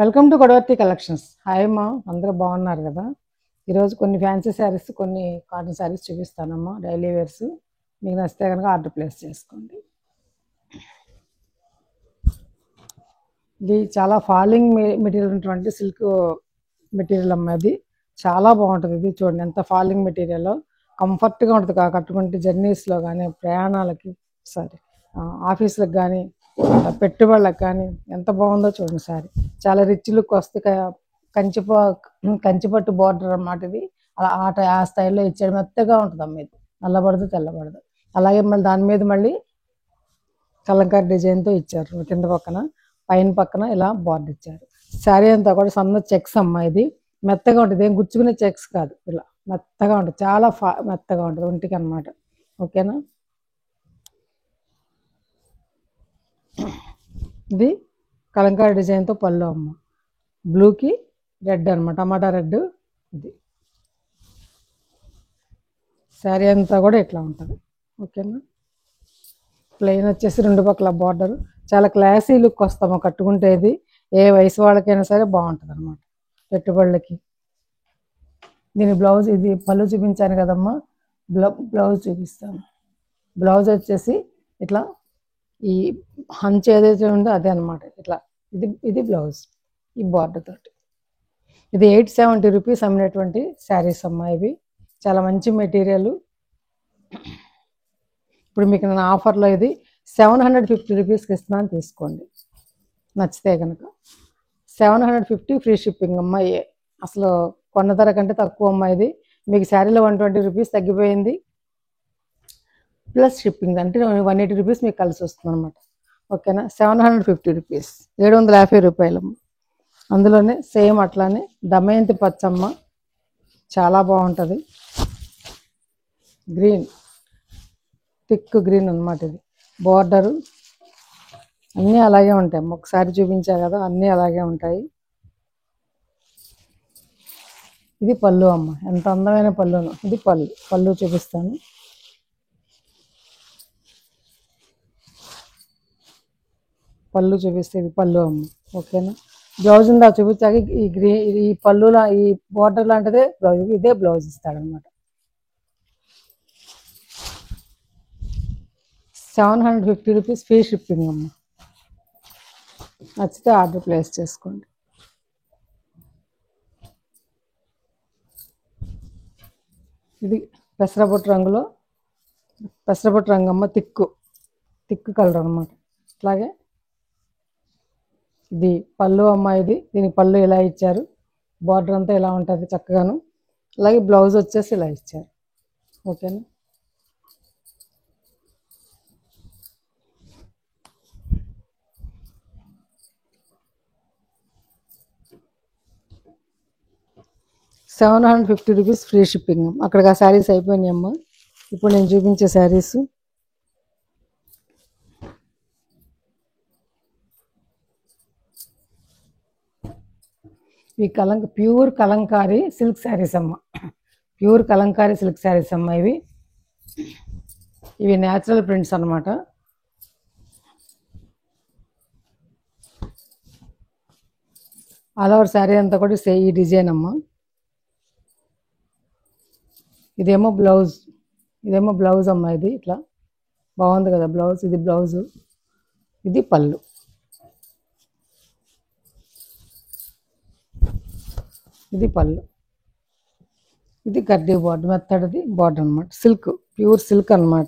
Welcome to Godavarthi collections. Hi అమ్మా, అందరూ బాగున్నారు కదా? ఈరోజు కొన్ని ఫ్యాన్సీ శారీస్, కొన్ని కాటన్ శారీస్ చూపిస్తానమ్మా, డైలీ వేర్స్. మీకు నచ్చితే కనుక ఆర్డర్ ప్లేస్ చేసుకోండి. ఇది చాలా ఫాలింగ్ మెటీరియల్ ఉన్నటువంటి సిల్క్ మెటీరియల్ అమ్మా. ఇది చాలా బాగుంటుంది. ఇది చూడండి ఎంత ఫాలింగ్ మెటీరియల్, కంఫర్ట్గా ఉంటుంది. కట్టుకుంటే జర్నీస్లో కానీ, ప్రయాణాలకి, సారీ ఆఫీసులకు కానీ, పెట్టుబడులకు కానీ ఎంత బాగుందో చూడండి. సారీ చాలా రిచ్ లుక్ వస్తుంది. కంచిపట్టు బార్డర్ అన్నమాట ఇది. అలా ఆ స్టైల్లో ఇచ్చాడు. మెత్తగా ఉంటుంది అమ్మ. ఇది నల్లబడదు, తెల్లబడదు. అలాగే మళ్ళీ దాని మీద మళ్ళీ కలంకారీ డిజైన్తో ఇచ్చారు. కింద పక్కన, పైన పక్కన ఇలా బార్డర్ ఇచ్చారు. శారీ అంతా కూడా సన్న చెక్స్ అమ్మ. ఇది మెత్తగా ఉంటుంది, ఏం గుచ్చుకునే చెక్స్ కాదు. ఇలా మెత్తగా ఉంటుంది, చాలా మెత్తగా ఉంటుంది ఒంటికి అన్నమాట. ఓకేనా? ఇది కలంకారీ డిజైన్తో పళ్ళు అమ్మ. బ్లూకి రెడ్ అనమాట, టమాటా రెడ్. ఇది శారీ అంతా కూడా ఇట్లా ఉంటుంది. ఓకేనా? ప్లెయిన్ వచ్చేసి రెండు పక్కల బార్డర్. చాలా క్లాసీ లుక్ వస్తాము కట్టుకుంటే. ఇది ఏ వయసు వాళ్ళకైనా సరే బాగుంటుంది అనమాట, పెట్టుబడులకి. దీని బ్లౌజ్, ఇది పళ్ళు చూపించాను కదమ్మా, బ్లౌజ్ చూపిస్తాను. బ్లౌజ్ వచ్చేసి ఇట్లా ఈ హంచ్ ఏదైతే ఉందో అదే అనమాట. ఇట్లా ఇది బ్లౌజ్ ఈ బార్డర్ తోటి. ఇది 870 రూపీస్ అమ్మినటువంటి శారీస్ అమ్మా. ఇవి చాలా మంచి మెటీరియల్. ఇప్పుడు మీకు నేను ఆఫర్లో ఇది 750 రూపీస్కి ఇస్తున్నాను, తీసుకోండి నచ్చితే కనుక. 750 ఫ్రీ షిప్పింగ్ అమ్మ. అసలు కొన్న ధర కంటే తక్కువ అమ్మ. ఇది మీకు శారీలో 120 రూపీస్ తగ్గిపోయింది, ప్లస్ షిప్పింగ్ అంటే 180 రూపీస్ మీకు కలిసి వస్తుంది అనమాట. ఓకేనా? 750 రూపీస్, 750 రూపాయలమ్మ. అందులోనే సేమ్ అట్లానే దమయంతి పచ్చమ్మ, చాలా బాగుంటుంది. గ్రీన్, థిక్ గ్రీన్ అనమాట. ఇది బార్డరు అన్నీ అలాగే ఉంటాయి. ఒకసారి చూపించా కదా, అన్నీ అలాగే ఉంటాయి. ఇది పళ్ళు అమ్మ, ఎంత అందమైన పళ్ళును. ఇది పళ్ళు చూపిస్తాను. పళ్ళు చూపిస్తే ఇది పళ్ళు అమ్మ. ఓకేనా? బ్లౌజ్ ఉందా చూపించాక ఈ పళ్ళులా ఈ బార్డర్ లాంటిదే బ్లౌజ్, ఇదే బ్లౌజ్ ఇస్తాడనమాట. 750 రూపీస్ ఫ్రీ షిప్పింగ్ అమ్మ. నచ్చితే ఆర్డర్ ప్లేస్ చేసుకోండి. ఇది పెసరపొట్టు రంగులో, పెసరపొట్టు రంగు అమ్మ. థిక్ కలర్ అనమాట. అట్లాగే ఇది పళ్ళు అమ్మ. ఇది దీనికి పళ్ళు ఇలా ఇచ్చారు, బార్డర్ అంతా ఇలా ఉంటుంది చక్కగాను. అలాగే బ్లౌజ్ వచ్చేసి ఇలా ఇచ్చారు. ఓకేనా? ₹750 ఫ్రీ షిప్పింగ్. అక్కడికి ఆ శారీస్ అయిపోయినాయి అమ్మ. ఇప్పుడు నేను చూపించే శారీస్ ఈ ప్యూర్ కలంకారీ సిల్క్ శారీస్ అమ్మ. ప్యూర్ కలంకారీ సిల్క్ శారీస్ అమ్మ. ఇవి న్యాచురల్ ప్రింట్స్ అనమాట. ఆల్ ఓవర్ శారీ అంతా కూడా ఈ డిజైన్ అమ్మ. ఇదేమో బ్లౌజ్ అమ్మ. ఇది ఇట్లా బాగుంది కదా బ్లౌజ్. ఇది బ్లౌజు, ఇది పళ్ళు. ఇది పళ్ళు, ఇది గడ్డి బార్డర్, మెత్తడిది బార్డర్ అనమాట. సిల్క్, ప్యూర్ సిల్క్ అనమాట,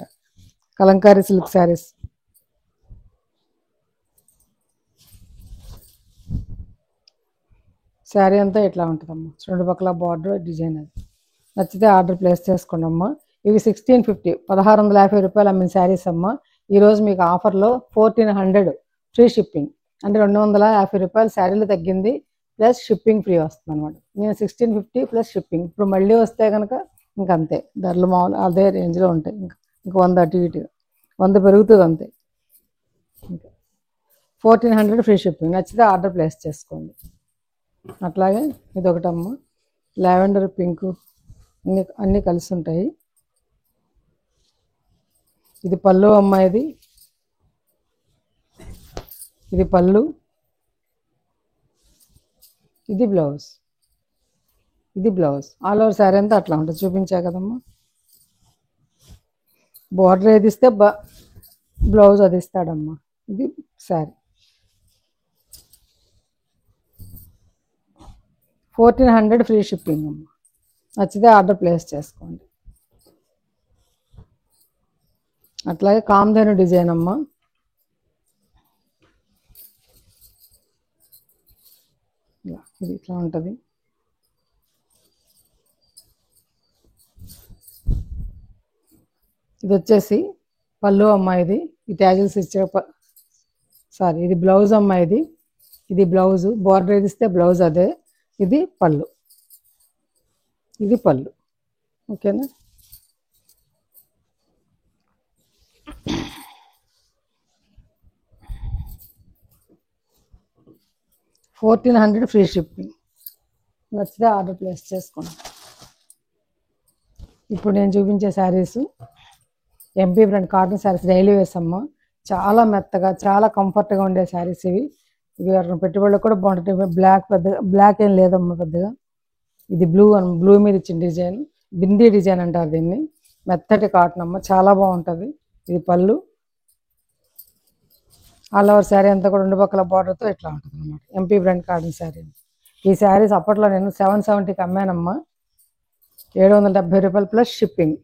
కలంకారీ సిల్క్ శారీస్. శారీ అంతా ఇట్లా ఉంటుందమ్మా, రెండు పక్కల బార్డర్ డిజైన్. అది నచ్చితే ఆర్డర్ ప్లేస్ చేసుకోండి అమ్మ. ఇవి 1650, 1650 రూపాయలు అమ్మిన శారీస్ అమ్మ. ఈరోజు మీకు ఆఫర్లో 1400 ఫ్రీ షిప్పింగ్, అంటే 250 రూపాయలు శారీలు తగ్గింది, ప్లస్ షిప్పింగ్ ఫ్రీ వస్తుంది అనమాట. నేను 1650 ప్లస్ షిప్పింగ్. ఇప్పుడు మళ్ళీ వస్తే కనుక ఇంకంతే ధరలు, మామూలు అదే రేంజ్లో ఉంటాయి. ఇంకా 100 అటు ఇటుగా 100 పెరుగుతుంది అంతే. ఇంకా 1400 ఫ్రీ షిప్పింగ్. నచ్చితే ఆర్డర్ ప్లేస్ చేసుకోండి. అట్లాగే ఇదొకటమ్మ, లావెండర్ పింక్, అన్నీ కలిసి ఉంటాయి. ఇది పళ్ళు అమ్మ. ఇది పళ్ళు, ఇది బ్లౌజ్, ఇది బ్లౌజ్. ఆల్ ఓవర్ శారీ అంతా అట్లా ఉంటుంది, చూపించా కదమ్మా. బార్డర్ ఏది ఇస్తే బ్లౌజ్ అది ఇస్తాడమ్మా. ఇది శారీ 1400 ఫ్రీ షిప్పింగ్ అమ్మా. నచ్చితే ఆర్డర్ ప్లేస్ చేసుకోండి. అట్లాగే కామధేను డిజైన్ అమ్మా. ఇది ఇట్లా ఉంటుంది. ఇది వచ్చేసి పళ్ళు అమ్మాయిది. ఈ ట్యాజిల్స్ ఇచ్చే సారీ, ఇది బ్లౌజ్ అమ్మాయిది. ఇది బ్లౌజు, బార్డర్ ఏది ఇస్తే బ్లౌజ్ అదే. ఇది పళ్ళు, ఇది పళ్ళు. ఓకేనా? $1400 ఫ్రీ షిప్పింగ్. నచ్చితే ఆర్డర్ ప్లేస్ చేసుకోండి. ఇప్పుడు నేను చూపించే saris MP brand cotton saris, daily wears అమ్మ. చాలా మెత్తగా, చాలా కంఫర్ట్గా ఉండే శారీస్ ఇవి. ఇవి పెట్టుబడులకు కూడా బాగుంటుంది. బ్లాక్ ఏం లేదమ్మా పెద్దగా. ఇది బ్లూ మీద ఇచ్చిన డిజైన్, బిందీ డిజైన్ అంటారు దీన్ని. మెత్తటి కాటన్ అమ్మ, చాలా బాగుంటుంది. ఇది పళ్ళు. ఆల్ ఓవర్ శారీ అంతా కూడా 2 పక్కల బార్డర్తో ఇట్లా ఉంటుంది అన్నమాట. MP brand cotton sari. ఈ శారీస్ అప్పట్లో నేను 770కి అమ్మానమ్మా. $770 ప్లస్ షిప్పింగ్.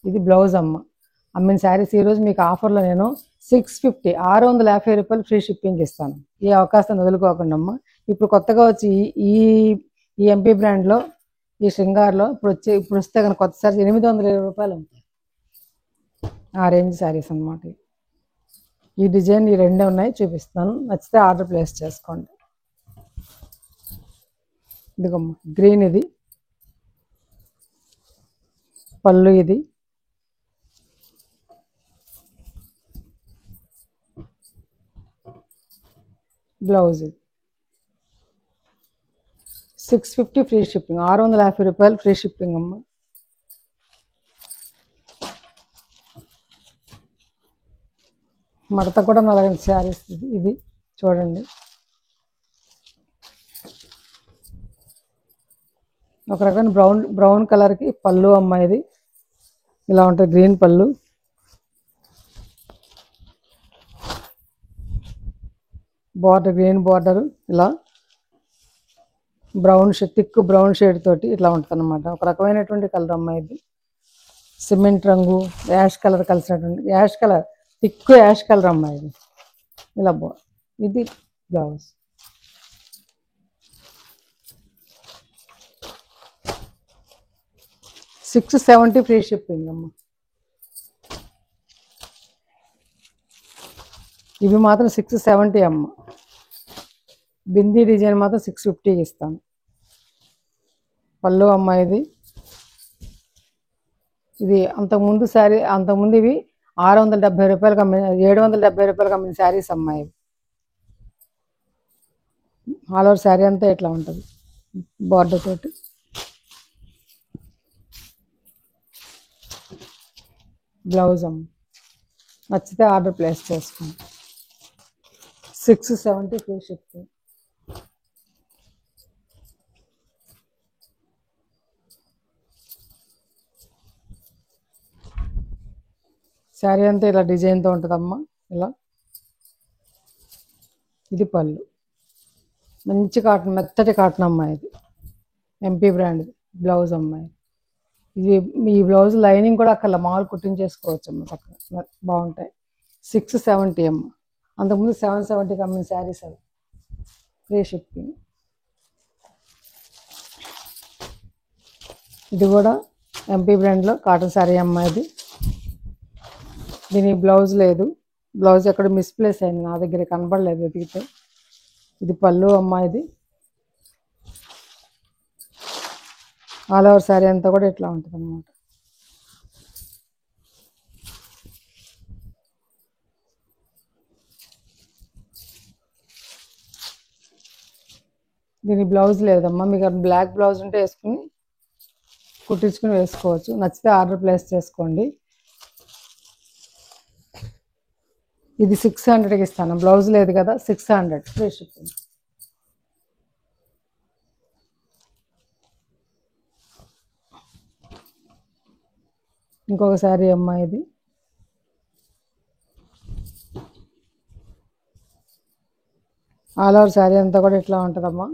ఇది బ్లౌజ్ అమ్మ. అమ్మిన శారీస్ ఈరోజు మీకు ఆఫర్లో నేను $650 $650 ఫ్రీ షిప్పింగ్ ఇస్తాను. ఈ అవకాశాన్ని వదులుకోకుండా అమ్మ. ఇప్పుడు కొత్తగా వచ్చి ఈ ఈ ఎంపీ బ్రాండ్లో, ఈ శృంగార్లో ఇప్పుడు వస్తే కనుక కొత్త శారీస్ $820 ఉంటాయి. ఆ రేంజ్ శారీస్ అన్నమాట. ఈ డిజైన్ ఈ రెండే ఉన్నాయి, చూపిస్తాను. నచ్చితే ఆర్డర్ ప్లేస్ చేసుకోండి. ఇదిగమ్మ గ్రీన్, ఇది పళ్ళు, ఇది బ్లౌజ్. ఇది $650 ఫ్రీ షిప్పింగ్. $650 ఫ్రీ షిప్పింగ్ అమ్మ. మడత కూడా నలగని శారీస్. ఇది చూడండి, ఒక రకమైన బ్రౌన్ కలర్కి పళ్ళు అమ్మాయిది. ఇలా ఉంటుంది, గ్రీన్ పళ్ళు. బార్డర్ గ్రీన్ బార్డరు, ఇలా థిక్ బ్రౌన్ షేడ్ తోటి ఇట్లా ఉంటుంది అన్నమాట. ఒక రకమైనటువంటి కలర్ అమ్మాయిది. సిమెంట్ రంగు, యాష్ కలర్ కలిసినటువంటి థిక్ యాష్ కలర్ అమ్మాయిది. ఇలా ఇది బ్లౌజ్. $670 ఫ్రీ షిప్పింగ్ అమ్మ. ఇవి మాత్రం 670 అమ్మ. బిందీ డిజైన్ మాత్రం 650 ఇస్తాను. పళ్ళు అమ్మాయిది. ఇది అంతకుముందు ఇవి $670 అమ్మిన $770 అమ్మిన శారీస్ అమ్మాయి. ఆల్ ఓవర్ శారీ అంతా ఇట్లా ఉంటుంది, బార్డర్ తోటి. బ్లౌజ్ అమ్మ. నచ్చితే ఆర్డర్ ప్లేస్ చేసుకోండి. $670 ఫ్రీ షిప్పింగ్. శారీ అంతా ఇలా డిజైన్తో ఉంటుందమ్మా. ఇలా ఇది పళ్ళు. మంచి కాటన్, మెత్తటి కాటన్ అమ్మాయి. ఇది ఎంపీ బ్రాండ్. బ్లౌజ్ అమ్మాయి. ఇది మీ బ్లౌజ్ లైనింగ్ కూడా అక్కడ మామూలు కుట్టించేసుకోవచ్చు అమ్మ, పక్కన బాగుంటాయి. 670 అమ్మ. అంతకుముందు 770కి అమ్మిన శారీస్ అవి. Free shipping. ఇది కూడా ఎంపీ బ్రాండ్లో కాటన్ శారీ అమ్మాయిది. దీనికి బ్లౌజ్ లేదు, బ్లౌజ్ ఎక్కడ మిస్ప్లేస్ అయింది, నా దగ్గర కనపడలేదు వెతికితే. ఇది పళ్ళు అమ్మాయిది. ఆల్ ఓవర్ శారీ అంతా కూడా ఇట్లా ఉంటుంది అన్నమాట. దీని బ్లౌజ్ లేదమ్మా. మీకు బ్లాక్ బ్లౌజ్ ఉంటే వేసుకుని కుట్టించుకుని వేసుకోవచ్చు. నచ్చితే ఆర్డర్ ప్లేస్ చేసుకోండి. ఇది 600కి ఇస్తాను. బ్లౌజ్ లేదు కదా, 600 ఫ్రీ షిప్పింగ్. ఇంకొక శారీ అమ్మ ఇది. ఆల్ ఓవర్ శారీ అంతా కూడా ఇట్లా ఉంటుందమ్మా.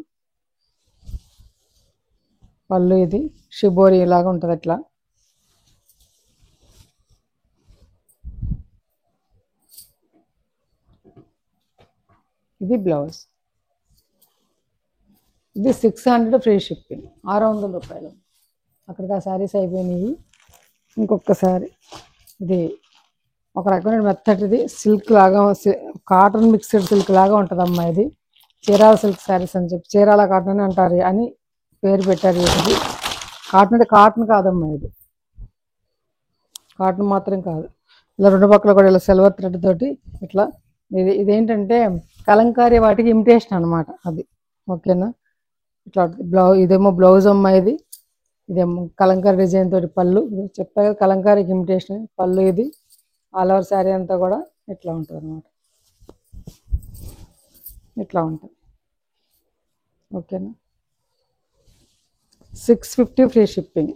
పళ్ళు ఇది షిబోరి ఇలాగా ఉంటుంది ఇట్లా. ఇది బ్లౌజ్. ఇది 600 ఫ్రీ షిప్పింగ్, 600 రూపాయలు. అక్కడికి ఆ శారీస్ అయిపోయినాయి. ఇంకొకసారి ఇది ఒక రకమైన మెత్తటిది సిల్క్ లాగా, కాటన్ మిక్స్డ్ సిల్క్ లాగా ఉంటుందమ్మా. ఇది చీరాల సిల్క్ శారీస్ అని చెప్పి, చీరాల కాటన్ అని అంటారు అని పేరు పెట్టారు. ఇది కాటన్ అంటే కాటన్ కాదమ్మా, ఇది కాటన్ మాత్రం కాదు. ఇలా రెండు పక్కల కూడా ఇలా సిల్వర్ థ్రెడ్ తోటి ఇట్లా. ఇదేంటంటే కలంకారీ వాటికి ఇమిటేషన్ అనమాట అది. ఓకేనా. ఇట్లా ఇదేమో బ్లౌజ్ అమ్మా. ఇదేమో కలంకారీ డిజైన్ తోటి పళ్ళు. చెప్పాక కలంకారీకి ఇమిటేషన్ పళ్ళు. ఇది ఆల్ ఓవర్ శారీ అంతా కూడా ఇట్లా ఉంటుంది అనమాట. ఇట్లా ఉంటుంది. ఓకేనా. 650 ఫ్రీ షిప్పింగ్,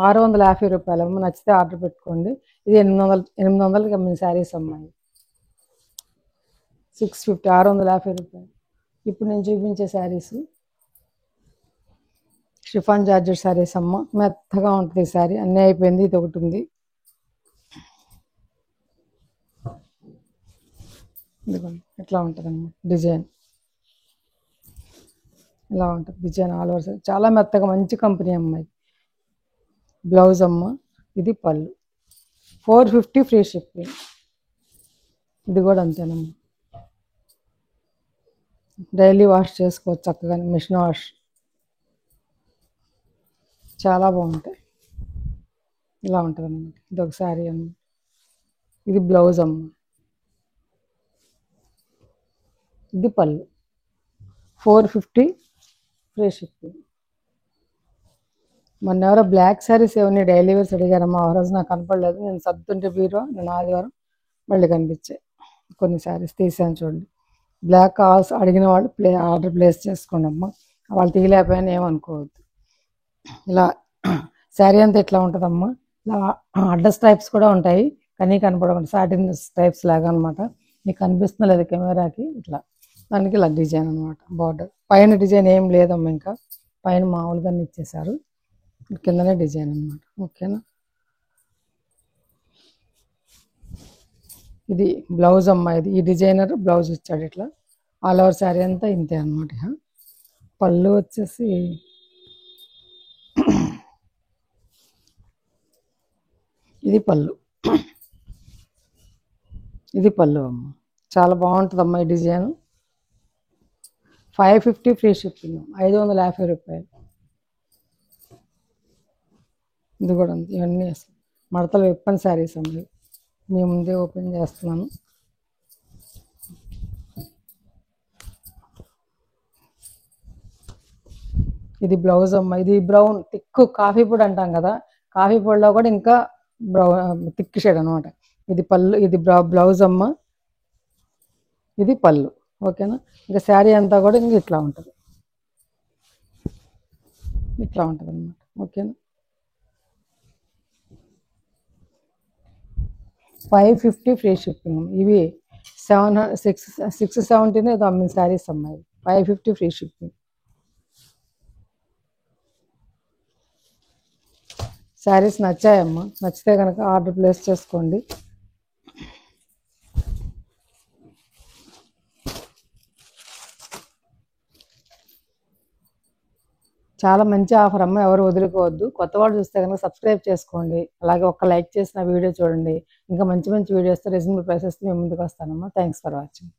650 రూపాయలు. నచ్చితే ఆర్డర్ పెట్టుకోండి. ఇది 800కి అమ్మిన శారీస్ అమ్మాయి. 650, 650 రూపాయలు. ఇప్పుడు నేను చూపించే శారీస్ షిఫాన్ జార్జెట్ శారీస్ అమ్మ. మెత్తగా ఉంటుంది ఈ శారీ. అన్నీ అయిపోయింది, ఇది ఒకటి ఉంది. ఇదిగోండి ఇట్లా ఉంటుందమ్మా డిజైన్. ఇలా ఉంటుంది డిజైన్ ఆల్ ఓవర్ శారీ. చాలా మెత్తగా మంచి కంపెనీ అమ్మాయి. బ్లౌజ్ అమ్మ. ఇది పళ్ళు. 450 ఫ్రీ షిప్పింగ్. ఇది కూడా అంతేనమ్మా. డైలీ వాష్ చేసుకోవచ్చు చక్కగా, మిషన్ వాష్. చాలా బాగుంటాయి. ఇలా ఉంటుంది అన్నమాట. ఇది ఒక శారీ అన్నమాట. ఇది బ్లౌజ్ అమ్మ. ఇది పళ్ళు. 450 ఫ్రీ షిప్పింగ్. మొన్న ఎవరో బ్లాక్ శారీస్ ఏమన్నా డైలీ వేర్స్ అడిగారమ్మా. ఆ రోజు నాకు కనపడలేదు. నేను సర్దుతుంటే బీరో నేను ఆదివారం మళ్ళీ కనిపించాయి కొన్ని శారీస్ తీసాను చూడండి. బ్లాక్ కావాల్సి అడిగిన వాళ్ళు ఆర్డర్ ప్లేస్ చేసుకోండి అమ్మా. వాళ్ళు తీయలేకపోయినా ఏమనుకోవద్దు. ఇలా శారీ అంతా ఇట్లా ఉంటుందమ్మా. ఇలా అడ్డ స్ట్రైప్స్ కూడా ఉంటాయి కానీ కనపడకుండా, సాటిన్ స్ట్రైప్స్ లాగా అనమాట. మీకు కనిపిస్తున్నా లేదు కెమెరాకి. ఇట్లా దానికి ఇలా డిజైన్ అనమాట. బార్డర్ పైన డిజైన్ ఏం లేదమ్మా, ఇంకా పైన మామూలుగానే ఇచ్చేసారు, కిందనే డిజైన్ అనమాట. ఓకేనా. ఇది బ్లౌజ్ అమ్మా. ఇది ఈ డిజైనర్ బ్లౌజ్ ఇచ్చాడు ఇట్లా. ఆల్ ఓవర్ శారీ అంతా ఇంతే అనమాట. పళ్ళు వచ్చేసి ఇది పళ్ళు. ఇది పళ్ళు అమ్మ. చాలా బాగుంటుందమ్మా ఈ డిజైన్. 550 ఫ్రీ షిప్పింగ్, 550 రూపాయలు. ఇది కూడా అంతే. ఇవన్నీ మడతలు విప్పని శారీస్ అమ్మ. మీ ముందే ఓపెన్ చేస్తున్నాను. ఇది బ్లౌజ్ అమ్మ. ఇది బ్రౌన్ థిక్ కాఫీ పొడి అంటాం కదా, కాఫీ పొడిలో కూడా ఇంకా థిక్ షేడ్ అనమాట. ఇది పళ్ళు. ఇది బ్లౌజ్ అమ్మ. ఇది పళ్ళు. ఓకేనా. ఇంకా శారీ అంతా కూడా ఇంక ఇట్లా ఉంటుంది, ఇట్లా ఉంటుంది అనమాట. ఓకేనా. 550 ఫ్రీ షిప్పింగ్. ఇవి 670 ఏదో అమ్మిన శారీస్ అమ్మాయి. 550 ఫ్రీ షిప్పింగ్. శారీస్ నచ్చాయమ్మా. నచ్చితే కనుక ఆర్డర్ ప్లేస్ చేసుకోండి. చాలా మంచి ఆఫర్ అమ్మ, ఎవరు వదులుకోవద్దు. కొత్త వాళ్ళు చూస్తే కనుక సబ్స్క్రైబ్ చేసుకోండి. అలాగే ఒక లైక్ చేసిన వీడియో చూడండి. ఇంకా మంచి మంచి వీడియోస్తో రీజనబుల్ ప్రైసెస్తో మేము ముందుకు వస్తానమ్మా. Thanks for watching.